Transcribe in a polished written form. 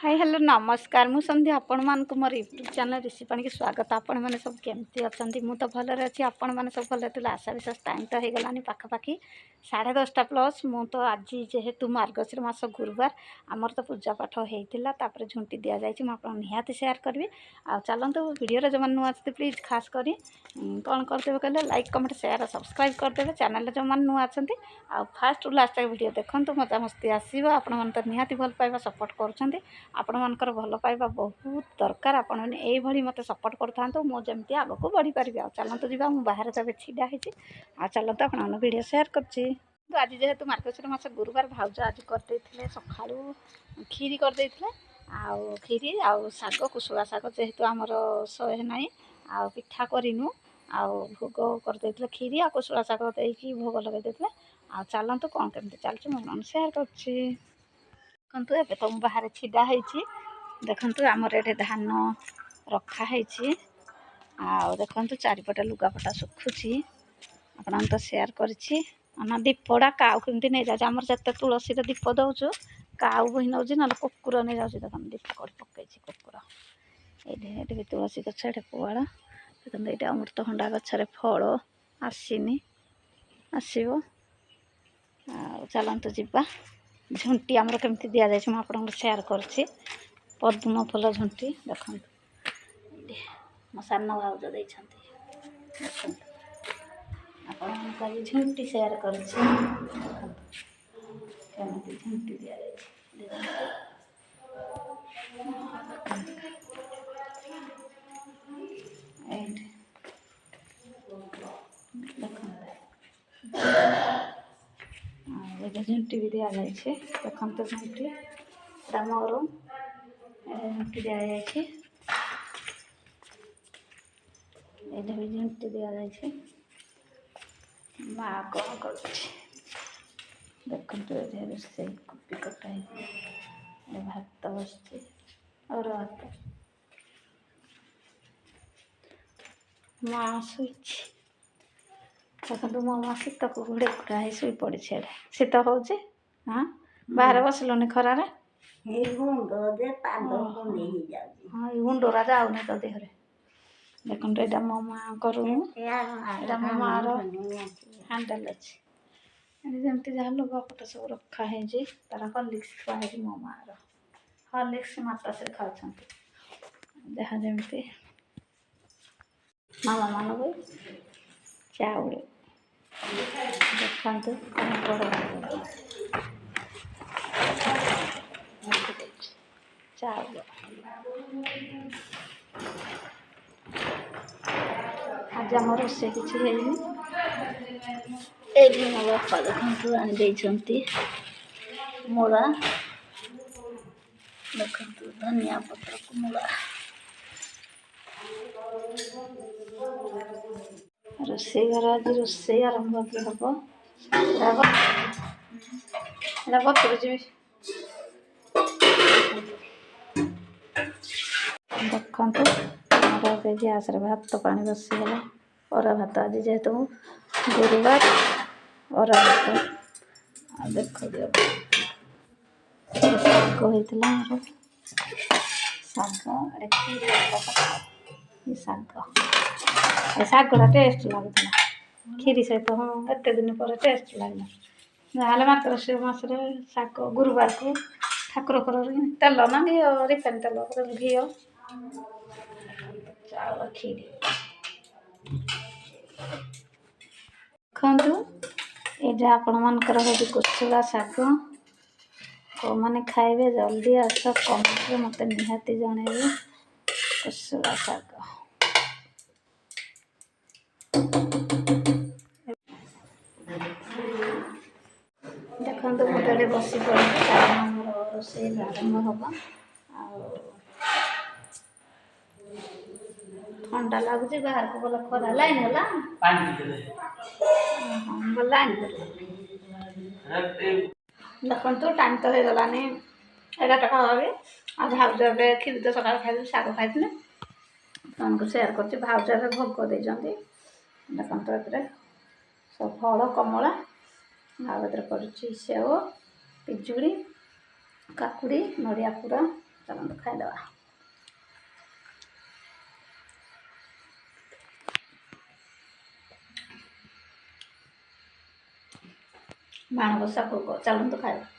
Hi hello नमस्कार मु संध्या आपण मान को मोर यूट्यूब चैनल ऋषि पाणी की स्वागत। आपण मैंने सब केमती अच्छा मु तो भलरे अच्छी आपण मैंने सब भल थी आशा विश्वास टाइम तो हो गलानी पाखापाखि 10:30 प्लस मु तो आज जेहेतु मार्गशीर मास गुरुवार आमर तो पूजा पाठ होता झुंटी दि जाए निहाती सेयार करी आ चलते वीडियो जो नुआ अच्छे प्लीज खास कर कौन करदे कहले लाइक कमेंट शेयर सब्सक्राइब करदे चैनल जो मैंने नुआ अच्छा आ फास्ट लास्ट तक वीडियो देखूँ मजा मस्ती आसो आपण मैंने तो निहाती भल पाइबा सपोर्ट कर आपण मानकर भल पाइबा बहुत दरकार आपण मैंने यही मत सपोर्ट करूँ मुझे आग को बढ़ी पारि आ चलते जावा मुझे बाहर तो छिड़ा होती आ चलते आपण वीडियो शेयर कर आज जेहेतु मार्गशीर मास गुरुवार भाउज आज करदे सका खीरी करदे खीरी आउ शाग कुशुला शाग जेहेतु आमर सहे ना आ पिठा करनु आ भोग करदे खीरी आ कुशुला शाग देकी भोग लगे आ चलतु कौन केमती चलती मुझे सेयार कर ए तो बाहर छिड़ा होती देखु आमर ये धान रखाही देखु चारिपटे लुगापटा सुखुची आपन तो सेयार करछि दीपड़ा काउ केमती नहीं जाए आमर जिते तुलसी दीप दौचु काउ बही नौ ना कुकुर नहीं जाऊँ देखो दीप कड़ी पकई कुकुर ये भी तुलसी गछ ये पुआड़ देखते ये अमृतभंडा गचर फल आसनी आसो चलतु जीवा झुंटी आमर केमती दि जाए मुझे सेयार करछि पद्म फूल झुंटी देखो मो सान भाउज देखते आप झुंटी सेयार करछि केमती झुंटी दि जाए देखो झुंटी भी दि जाए देखते झुंटी मोर झुंटी दि जाए भी झुंटी दि जाए माँ कौन कर देखते रोसे कुपी कटा भात बस और भात माँ शुई देखो मो माँ शीत को घोड़े पका शुई पड़ी शीत हो हाँ बाहर बसलुनि खरार हाँ गुंडरा जाऊनी तो देहरे देखो यहाँ मो माँ करूँ मो माँ हैंडल अच्छे जमी जहाँ लुगापटा सब रखाही तार हॉर्लिक्स थुआई मो मार हॉर्लिक्स माता से खाऊँ जहाँ जमी मामा मान भी चाउल देखते बड़ चाउल आज आम रोसे किसी है मो बापा देखु आनी मूला देखु धनिया पत्र को मूला रोसे घर आज रोसे आरंभ हम बतर जी देखते गैस भात पानी बसीगला अरा भात आज जेहेतु गुरुवार अरा भात देख शाग होता मोर शाग शागटा टेस्ट लगुला खीरी सहित हाँ एत दिन पर टेस्ट लगला जहाँ मार्गशीर मास शाग गुरुवार को ठाकुर तेल ना घी रिफाइन तेल घी चाउल खीरी देखु ये आपण मानकर हूँ कुशुला शाग को मैंने खाइबे जल्दी आस कमेंट मत निहाती जनइबे कुशुला शाग देखो मुझे बस पड़े रोसे आरंभ हम ठंडा लगुच बाहर को गला खरा लाइन गला लाइन देखु टाइम तो हो गलानी 11 पाखापाखि आ भाउज खीरी तो सकाल खाई शाग खाई तुमको सेयार कर भाउज भोग देते देखते ये सब फल कमला आदर कर सेव पिजुड़ी काकुड़ी नड़िया पूरा ଚାଲନ୍ତୁ ଖାଇଦେବା। ମାଣବସା ଭୋଗ ଚାଲନ୍ତୁ ଖାଇବା।